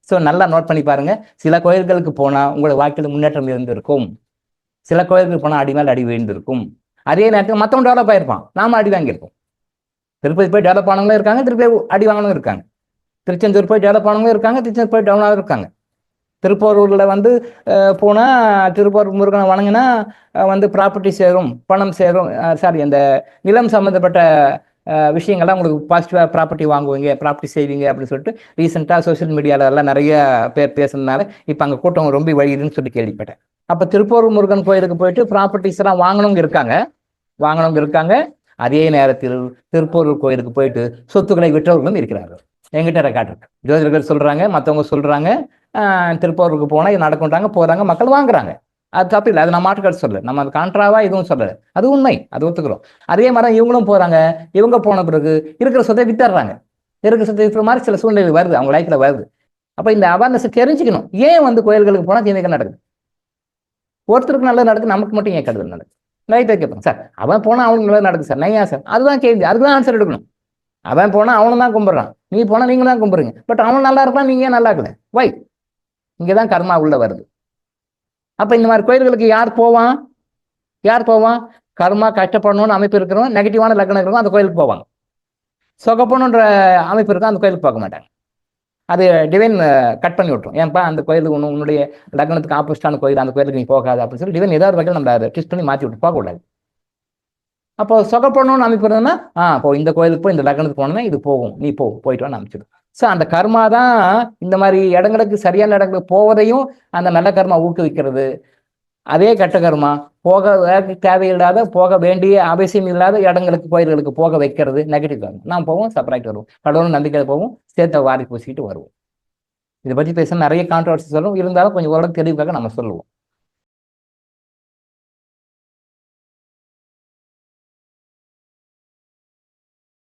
So நல்லா note பண்ணி பாருங்க. சில கோயில்களுக்கு போனால் உங்களோட வாழ்க்கையில் முன்னேற்றம் இருந்திருக்கும், சில கோயில்களுக்கு போனால் அடி மேல் அடி விழுந்திருக்கும். அதே நேரத்தில் மற்றவங்க டெவலப் ஆயிருப்பான், நாம அடி வாங்கியிருப்போம். திருப்பதி போய் டெவலப் ஆனவங்களும் இருக்காங்க, திருப்பதி அடி வாங்கினவங்க இருக்காங்க. திருச்செந்தூர் போய் டெவலப் ஆனவங்களும் இருக்காங்க, திருச்செந்தூர் போய் டவுனாகவும் இருக்காங்க. திருப்பூரில் வந்து போனால் திருப்பூர் முருகனை வணங்கினா வந்து ப்ராப்பர்ட்டி சேரும், பணம் சேரும், சாரி அந்த நிலம் சம்மந்தப்பட்ட விஷயங்கள்லாம் உங்களுக்கு பாசிட்டிவாக ப்ராப்பர்ட்டி வாங்குவீங்க, ப்ராப்பர்ட்டி செய்வீங்க அப்படின்னு சொல்லிட்டு ரீசெண்டாக சோஷியல் மீடியாவில் எல்லாம் நிறைய பேர் பேசுனதுனால இப்போ அங்கே கூட்டம் ரொம்ப வழியுதுன்னு சொல்லி கேள்விப்பட்டேன். அப்போ திருப்பூர் முருகன் கோயிலுக்கு போயிட்டு ப்ராப்பர்ட்டிஸ் எல்லாம் வாங்கினவங்க இருக்காங்க. அதே நேரத்தில் திருப்பூர் கோயிலுக்கு போயிட்டு சொத்துக்களை விற்றவர்களும் இருக்கிறார்கள். எங்கிட்ட ரெக்கார்ட் இருக்கு. ஜோதிடர்கள் சொல்றாங்க, மற்றவங்க சொல்றாங்க, திருப்பூருக்கு போனால் இது நடக்கும்ட்டாங்க, போறாங்க, மக்கள் வாங்குறாங்க. அது தப்பு இல்லை, அது நான் மாற்றுக்கருத்து சொல்லலை, நம்ம அது கான்ட்ராவா எதுவும் சொல்லலை, அது உண்மை, அது ஒத்துக்கிறோம். அதே மாதிரி இவங்களும் போறாங்க, இவங்க போன பிறகு இருக்கிற சொத்தை வித்துறாங்க. இருக்கிற சொத்தை விற்ற மாதிரி சில சூழ்நிலை வருது, அவங்க லைஃப்ல வருது. அப்ப இந்த அவேர்னஸ் தெரிஞ்சுக்கணும். ஏன் வந்து கோயில்களுக்கு போனால் தீமைகள் நடக்குது? ஒருத்தருக்கு நல்லது நடக்குது, நமக்கு மட்டும் ஏன் கெடுதல் நடக்குது? லைட்டாக கேட்பேன் சார், அவன் போனால் அவனுக்கு நல்லது நடக்குது சார், நையா சார், அதுதான் கேள்வி, அதுதான் ஆன்சர் எடுக்கணும். அவன் போனால் அவனும் தான் கும்பிட்றான், நீ போனால் நீங்க தான் கும்பிடுறீங்க. பட் அவன் நல்லா இருப்பான், நீங்க ஏன் நல்லா இருக்கல? வை? இங்கதான் கர்மா உள்ள வருது. அப்ப இந்த மாதிரி கோயில்களுக்கு யார் போவான்? கர்மா கஷ்டப்படணும்னு அமைப்பு இருக்கிறவங்க, நெகட்டிவான லக்னம் இருக்கிறவங்க அந்த கோயிலுக்கு போவாங்க. சொகப்பணுன்ற அமைப்பு இருக்கும், அந்த கோயிலுக்கு போக மாட்டாங்க. அது டிவைன் கட் பண்ணி விட்டுரும். ஏன்பா அந்த கோயிலுக்கு உன்னுடைய லக்னத்துக்கு ஆப்போசிட்டான கோயில், அந்த கோயிலுக்கு நீ போகாது அப்படின்னு சொல்லி டிவைன் ஏதாவது வகையில் நம்ம அதை ட்விஸ்ட் பண்ணி மாற்றி விட்டு போகக்கூடாது. அப்போ சொகப்படணும்னு அமைப்பு இருந்ததுன்னா இப்போ இந்த கோயிலுக்கு போய் இந்த லக்னத்துக்கு போனோம்னா இது போகும், நீ போயிட்டு வான்னு அமைச்சிடும். ஸோ அந்த கர்மா தான் இந்த மாதிரி இடங்களுக்கு, சரியான இடங்களுக்கு போவதையும் அந்த நல்ல கர்மா ஊக்குவிக்கிறது. அதே கெட்ட கர்மா தேவையில்லாத, போக வேண்டிய அவசியம் இல்லாத இடங்களுக்கு, கோயில்களுக்கு போக வைக்கிறது நெகட்டிவ் கர்மா. நாம் போவோம், செப்பரேட் வருவோம், கடவுள் நம்பிக்கையில் போவோம், சேர்த்த வாரி பூசிக்கிட்டு வருவோம். இதை பற்றி பேச நிறைய கான்ட்ரவர்சி சொல்லுவோம், இருந்தாலும் கொஞ்சம் ஓரளவுக்கு தெளிவுக்காக நம்ம சொல்லுவோம்.